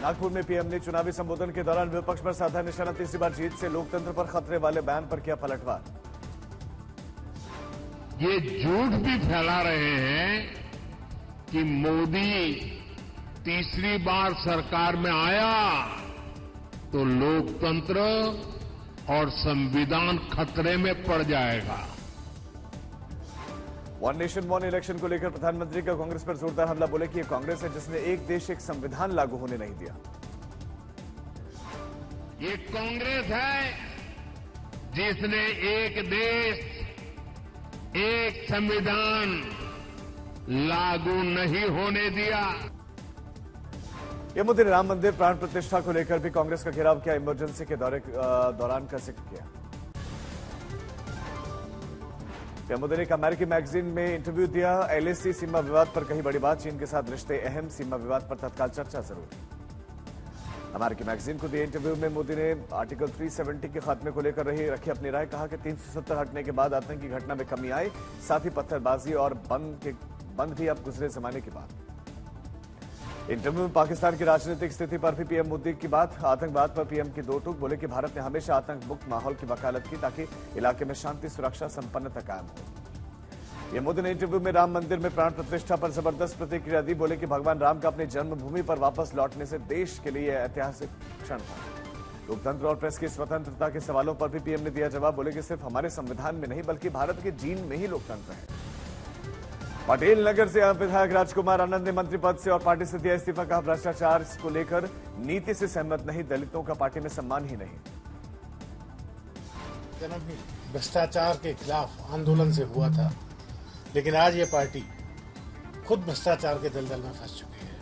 नागपुर में पीएम ने चुनावी संबोधन के दौरान विपक्ष पर साधा निशाना। तीसरी बार जीत से लोकतंत्र पर खतरे वाले बयान पर किया पलटवार। ये झूठ भी फैला रहे हैं कि मोदी तीसरी बार सरकार में आया तो लोकतंत्र और संविधान खतरे में पड़ जाएगा। वन नेशन वन इलेक्शन को लेकर प्रधानमंत्री का कांग्रेस पर जोरदार हमला। बोले कि ये कांग्रेस है जिसने एक देश एक संविधान लागू होने नहीं दिया। ये कांग्रेस है जिसने एक देश एक संविधान लागू नहीं होने दिया। ये मुद्दे राम मंदिर प्राण प्रतिष्ठा को लेकर भी कांग्रेस का घेराव किया। इमरजेंसी के दौरान का जिक्र किया। मोदी ने एक अमेरिकी मैगजीन में इंटरव्यू दिया। एलएसी सीमा विवाद पर कही बड़ी बात। चीन के साथ रिश्ते अहम, सीमा विवाद पर तत्काल चर्चा जरूरी। अमेरिकी मैगजीन को दिए इंटरव्यू में मोदी ने आर्टिकल 370 के खात्मे को लेकर रखी अपनी राय। कहा कि 370 हटने के बाद आतंकी घटना में कमी आई, साथ ही पत्थरबाजी और बंद भी अब गुजरे जमाने की बात। इंटरव्यू में पाकिस्तान की राजनीतिक स्थिति पर भी पीएम मोदी की बात। आतंकवाद पर पीएम की दो टूक। बोले कि भारत ने हमेशा आतंक मुक्त माहौल की वकालत की ताकि इलाके में शांति, सुरक्षा, संपन्नता कायम हो। ये मोदी ने इंटरव्यू में राम मंदिर में प्राण प्रतिष्ठा पर जबरदस्त प्रतिक्रिया दी। बोले कि भगवान राम का अपनी जन्मभूमि पर वापस लौटने से देश के लिए ऐतिहासिक क्षण था। लोकतंत्र और प्रेस की स्वतंत्रता के सवालों पर भी पीएम ने दिया जवाब। बोले कि सिर्फ हमारे संविधान में नहीं बल्कि भारत के जीन में ही लोकतंत्र है। पटेल नगर से विधायक राजकुमार आनंद ने मंत्री पद से और पार्टी से दिया इस्तीफा। कहा भ्रष्टाचार को लेकर नीति से सहमत नहीं, दलितों का पार्टी में सम्मान ही नहीं। जन्म ही भ्रष्टाचार के खिलाफ आंदोलन से हुआ था, लेकिन आज ये पार्टी खुद भ्रष्टाचार के दलदल में फंस चुकी है।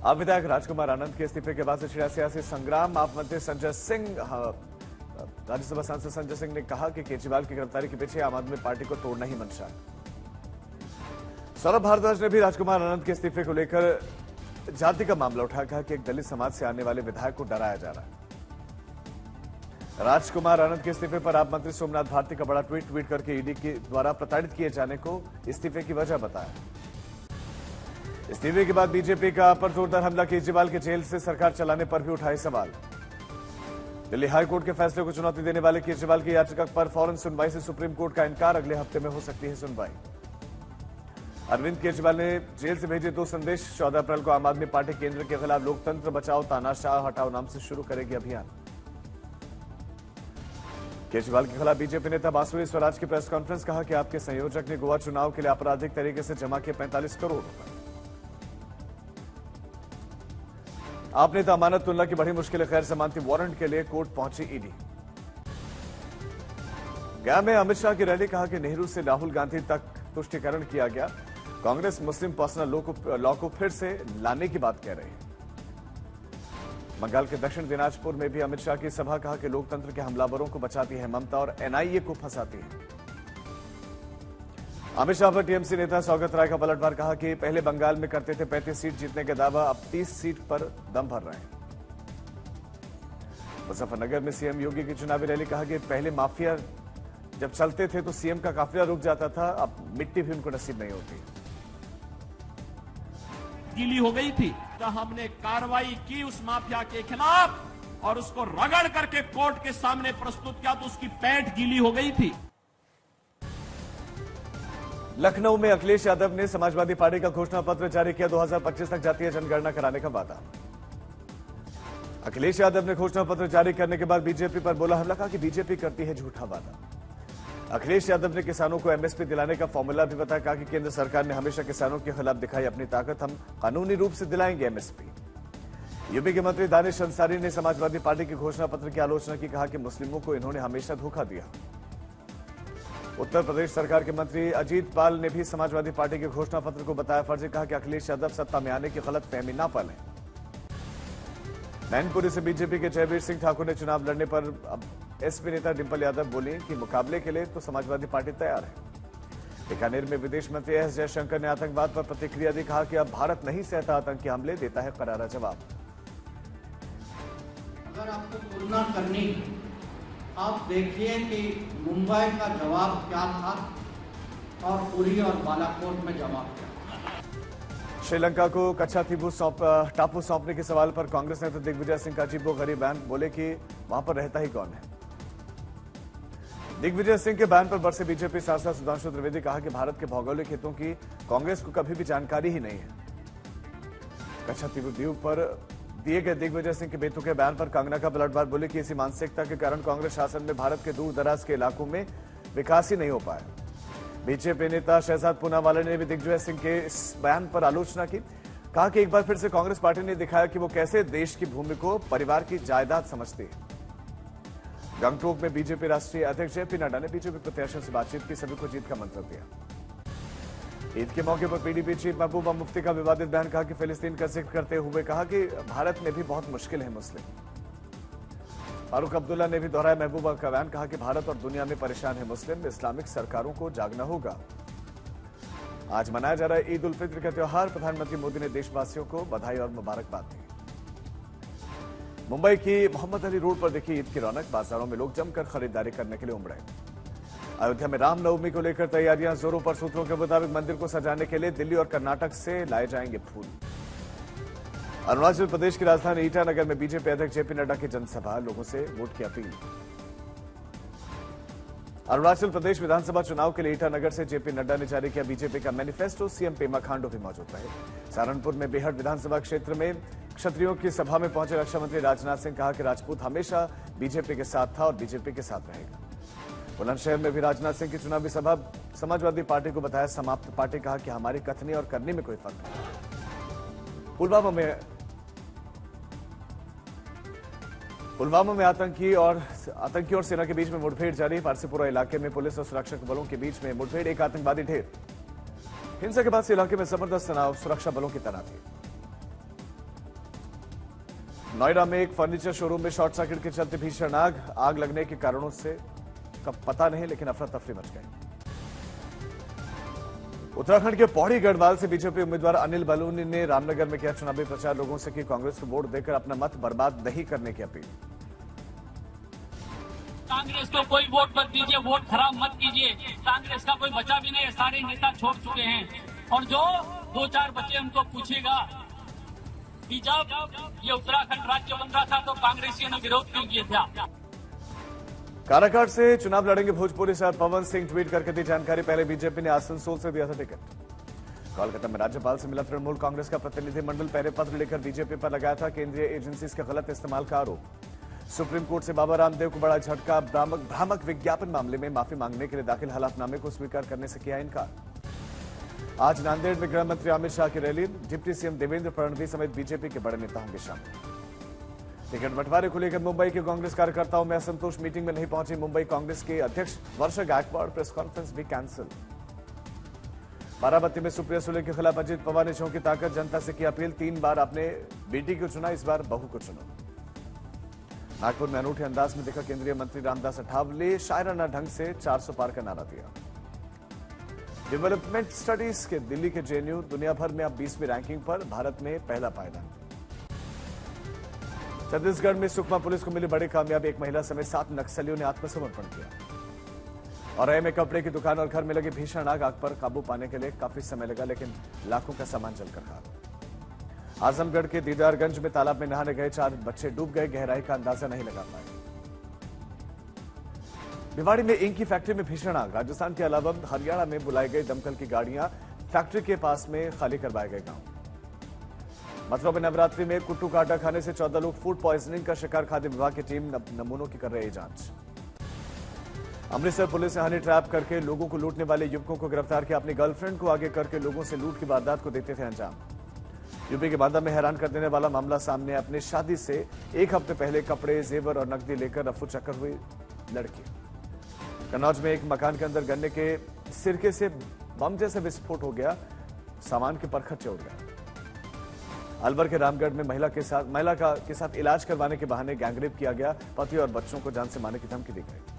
अब विधायक राजकुमार आनंद के इस्तीफे के बाद से छिड़ा सियासी संग्राम। आप मंत्री संजय सिंह, राज्यसभा सांसद संजय सिंह ने कहा कि केजरीवाल की गिरफ्तारी के पीछे आम आदमी पार्टी को तोड़ना ही मंशा है। सौरभ भारद्वाज ने भी राजकुमार आनंद के इस्तीफे को लेकर जाति का मामला उठाया। कहा कि एक दलित समाज से आने वाले विधायक को डराया जा रहा है। राजकुमार आनंद के इस्तीफे पर आप मंत्री सोमनाथ भारती का बड़ा ट्वीट करके ईडी के द्वारा प्रताड़ित किए जाने को इस्तीफे की वजह बताया। इस्तीफे के बाद बीजेपी का पर जोरदार हमला। केजरीवाल के जेल से सरकार चलाने पर भी उठाए सवाल। दिल्ली हाईकोर्ट के फैसले को चुनौती देने वाले केजरीवाल की याचिका पर फौरन सुनवाई से सुप्रीम कोर्ट का इनकार। अगले हफ्ते में हो सकती है सुनवाई। अरविंद केजरीवाल ने जेल से भेजे 2 संदेश। 14 अप्रैल को आम आदमी पार्टी केंद्र के खिलाफ लोकतंत्र बचाओ तानाशाह हटाओ नाम से शुरू करेगी अभियान। केजरीवाल के खिलाफ बीजेपी नेता बांसुरी स्वराज की प्रेस कॉन्फ्रेंस। कहा कि आपके संयोजक ने गोवा चुनाव के लिए आपराधिक तरीके से जमा किए 45 करोड़ रुपए। आपने तो अमानत तुलना की बड़ी मुश्किलें, गैर जमानती वारंट के लिए कोर्ट पहुंची ईडी। गया में अमित शाह की रैली। कहा कि नेहरू से राहुल गांधी तक तुष्टीकरण किया गया। कांग्रेस मुस्लिम पर्सनल लॉ को फिर से लाने की बात कह रही है। बंगाल के दक्षिण दिनाजपुर में भी अमित शाह की सभा। कहा कि लोकतंत्र के हमलावरों को बचाती है ममता और एनआईए को फंसाती है। अमित शाह पर टीएमसी नेता सौगत राय का पलटवार। कहा कि पहले बंगाल में करते थे 35 सीट जीतने का दावा, अब 30 सीट पर दम भर रहे हैं। मुजफ्फरनगर में सीएम योगी की चुनावी रैली। कहा कि पहले माफिया जब चलते थे तो सीएम का काफिला रुक जाता था, अब मिट्टी भी उनको नसीब नहीं होती। गीली हो गई थी तो हमने कार्रवाई की उस माफिया के खिलाफ और उसको रगड़ करके कोर्ट के सामने प्रस्तुत किया तो उसकी पैंट गीली हो गई थी। लखनऊ में अखिलेश यादव ने समाजवादी पार्टी का घोषणा पत्र जारी किया। 2025 तक जातीय जनगणना कराने का वादा। अखिलेश यादव ने घोषणा पत्र जारी करने के बाद बीजेपी पर बोला हमला। कहा कि बीजेपी करती है झूठा वादा। अखिलेश यादव ने किसानों को एमएसपी दिलाने का फॉर्मूला भी बताया। कहा कि केंद्र सरकार ने हमेशा किसानों के खिलाफ दिखाई अपनी ताकत, हम कानूनी रूप से दिलाएंगे एमएसपी। यूपी के मंत्री दानिश अंसारी ने समाजवादी पार्टी के घोषणा पत्र की आलोचना की। कहा कि मुस्लिमों को इन्होंने हमेशा धोखा दिया। उत्तर प्रदेश सरकार के मंत्री अजीत पाल ने भी समाजवादी पार्टी के घोषणा पत्र को बताया फर्जी। कहा कि अखिलेश यादव सत्ता में आने की गलत फहमी न पालें। मैनपुरी से बीजेपी के जयवीर सिंह ठाकुर ने चुनाव लड़ने पर एसपी नेता डिंपल यादव बोली कि मुकाबले के लिए तो समाजवादी पार्टी तैयार है। बीकानेर में विदेश मंत्री एस जयशंकर ने आतंकवाद पर प्रतिक्रिया दी। कहा कि अब भारत नहीं सहता आतंकी हमले, देता है करारा जवाब। अगर आपको तुलना करनी, आप देखिए कि मुंबई का जवाब क्या था और पुरी और बालाकोट में जवाब क्या था। श्रीलंका को कच्चा टापू सौंपने के सवाल पर कांग्रेस नेता दिग्विजय सिंह का अजीबोगरीब बयान, बोले कि वहां पर रहता ही कौन है। दिग्विजय सिंह के बयान पर बरसे बीजेपी सांसद सुधांशु त्रिवेदी, कहा कि भारत के भौगोलिक हितों की कांग्रेस को कभी भी जानकारी ही नहीं है। कच्चा द्वीप पर दिए गए दिग्विजय सिंह के बेतुके बयान पर कंगना का पलटवार, बोले कि इसी मानसिकता के कारण कांग्रेस शासन में भारत के दूर दराज के इलाकों में विकास ही नहीं हो पाया। बीजेपी नेता शहजाद पूनावाला ने भी दिग्विजय सिंह के इस बयान पर आलोचना की, कहा कि एक बार फिर से कांग्रेस पार्टी ने दिखाया कि वो कैसे देश की भूमि को परिवार की जायदाद समझती है। गंगटोक में बीजेपी राष्ट्रीय अध्यक्ष जेपी नड्डा ने बीजेपी प्रत्याशियों से बातचीत की, सभी को जीत का मंत्र दिया। ईद के मौके पर पीडीपी चीफ महबूबा मुफ्ती का विवादित बयान, कहा कि फिलिस्तीन का जिक्र करते हुए कहा कि भारत में भी बहुत मुश्किल है मुस्लिम। फारूक अब्दुल्ला ने भी दोहराया महबूबा का बयान, कहा कि भारत और दुनिया में परेशान है मुस्लिम, इस्लामिक सरकारों को जागना होगा। आज मनाया जा रहा है ईद उल फित्र का त्योहार, प्रधानमंत्री मोदी ने देशवासियों को बधाई और मुबारकबाद दी। मुंबई की मोहम्मद अली रोड पर देखी ईद की रौनक, बाजारों में लोग जमकर खरीदारी करने के लिए उमड़े। अयोध्या में रामनवमी को लेकर तैयारियां जोरों पर, सूत्रों के मुताबिक मंदिर को सजाने के लिए दिल्ली और कर्नाटक से लाए जाएंगे फूल। अरुणाचल प्रदेश की राजधानी ईटानगर में बीजेपी अध्यक्ष जेपी नड्डा की जनसभा, लोगों से वोट की अपील। अरुणाचल प्रदेश विधानसभा चुनाव के लिए ईटानगर से जेपी नड्डा ने जारी किया बीजेपी का मैनिफेस्टो, सीएम पेमा खांडू भी मौजूद रहे। सहारनपुर में बेहट विधानसभा क्षेत्र में क्षत्रियों की सभा में पहुंचे रक्षा मंत्री राजनाथ सिंह, कहा कि राजपूत हमेशा बीजेपी के साथ था और बीजेपी के साथ रहेगा। बुलंदशहर में भी राजनाथ सिंह की चुनावी सभा, समाजवादी पार्टी को बताया समाप्त। पार्टी कहा कि हमारी कथनी और करनी में कोई फर्क नहीं। पुलवामा में आतंकी और सेना के बीच में मुठभेड़ जारी, पारसीपुरा इलाके में पुलिस और सुरक्षा बलों के बीच में मुठभेड़, एक आतंकवादी ढेर। हिंसा के बाद से इलाके में जबरदस्त तनाव, सुरक्षा बलों की तैनाती। नोएडा में एक फर्नीचर शोरूम में शॉर्ट सर्किट के चलते भीषण आग लगने के कारणों से कब पता नहीं, लेकिन अफरा तफरी मच गई। उत्तराखंड के पौड़ी गढ़वाल से बीजेपी उम्मीदवार अनिल बलूनी ने रामनगर में किया चुनावी प्रचार, लोगों से की कांग्रेस को वोट देकर अपना मत बर्बाद नहीं करने की अपील। कांग्रेस को कोई वोट मत दीजिए, वोट खराब मत कीजिए, कांग्रेस का कोई बचा भी नहीं है, सारे नेता छोड़ चुके हैं। और जो 2-4 बच्चे उनको पूछेगा कि जब ये उत्तराखंड राज्य बन रहा था तो कांग्रेसियों ने विरोध क्यों किया था। काराकाट से चुनाव लड़ेंगे भोजपुरी स्टार पवन सिंह, ट्वीट करके दी जानकारी, पहले बीजेपी ने आसनसोल से दिया था टिकट। कोलकाता में राज्यपाल से मिला तृणमूल कांग्रेस का प्रतिनिधिमंडल, पहले पत्र लेकर बीजेपी पर लगाया था केंद्रीय एजेंसीज के गलत इस्तेमाल का आरोप। सुप्रीम कोर्ट से बाबा रामदेव को बड़ा झटका, भ्रामक विज्ञापन मामले में माफी मांगने के लिए दाखिल हलफनामे को स्वीकार करने से किया इनकार। आज नांदेड़ में गृह मंत्री अमित शाह की rally, deputy CM Devendra Fadnavis समेत बीजेपी के बड़े नेता होंगे शामिल। टिकट बंटवारे को लेकर मुंबई के कांग्रेस कार्यकर्ताओं में असंतोष, मीटिंग में नहीं पहुंची मुंबई कांग्रेस के अध्यक्ष वर्षा गायकवाड़, प्रेस कॉन्फ्रेंस भी कैंसिल। बाराबत्ती में सुप्रिया सुले के खिलाफ अजित पवार ने झोंकी ताकत, जनता से की अपील, 3 बार अपने बेटी को चुना, इस बार बहू को चुनो। नागपुर में अनूठे अंदाज में दिखा केंद्रीय मंत्री रामदास अठावले, शायराना ढंग से 400 पार का नारा दिया। डेवलपमेंट स्टडीज के दिल्ली के जेएनयू दुनिया भर में अब 20वीं रैंकिंग पर, भारत में पहला पायदान। छत्तीसगढ़ में सुकमा पुलिस को मिली बड़ी कामयाबी, एक महिला समेत 7 नक्सलियों ने आत्मसमर्पण किया। और में कपड़े की दुकान और घर में लगी भीषण आग पर काबू पाने के लिए काफी समय लगा, लेकिन लाखों का सामान जलकर खाक। आजमगढ़ के दीदारगंज में तालाब में नहाने गए 4 बच्चे डूब गए, गहराई का अंदाजा नहीं लगा पाए। भिवाड़ी में इंक की फैक्ट्री में भीषण आग, राजस्थान के अलावा हरियाणा में बुलाई गई दमकल की गाड़ियां फैक्ट्री के पास में खाली करवाए गए गांव। मथुरा में नवरात्रि में कुट्टू का आटा खाने से 14 लोग फूड पॉइजनिंग का शिकार, खाद्य विभाग की टीम नमूनों की कर रही है जांच। अमृतसर पुलिस ने हनी ट्रैप करके लोगों को लूटने वाले युवकों को गिरफ्तार किया, अपनी गर्लफ्रेंड को आगे करके लोगों से लूट की वारदात को देते थे अंजाम। यूपी के बांदा में हैरान कर देने वाला मामला सामने, अपने शादी से 1 हफ्ते पहले कपड़े, जेवर और नकदी लेकर रफू चक्कर हुई लड़की। कन्नौज में एक मकान के अंदर गन्ने के सिरके से बम जैसे विस्फोट हो गया, सामान के परखच्चे उड़ गए। अलवर के रामगढ़ में महिला के साथ इलाज करवाने के बहाने गैंगरेप किया गया, पति और बच्चों को जान से मारने की धमकी दी गई।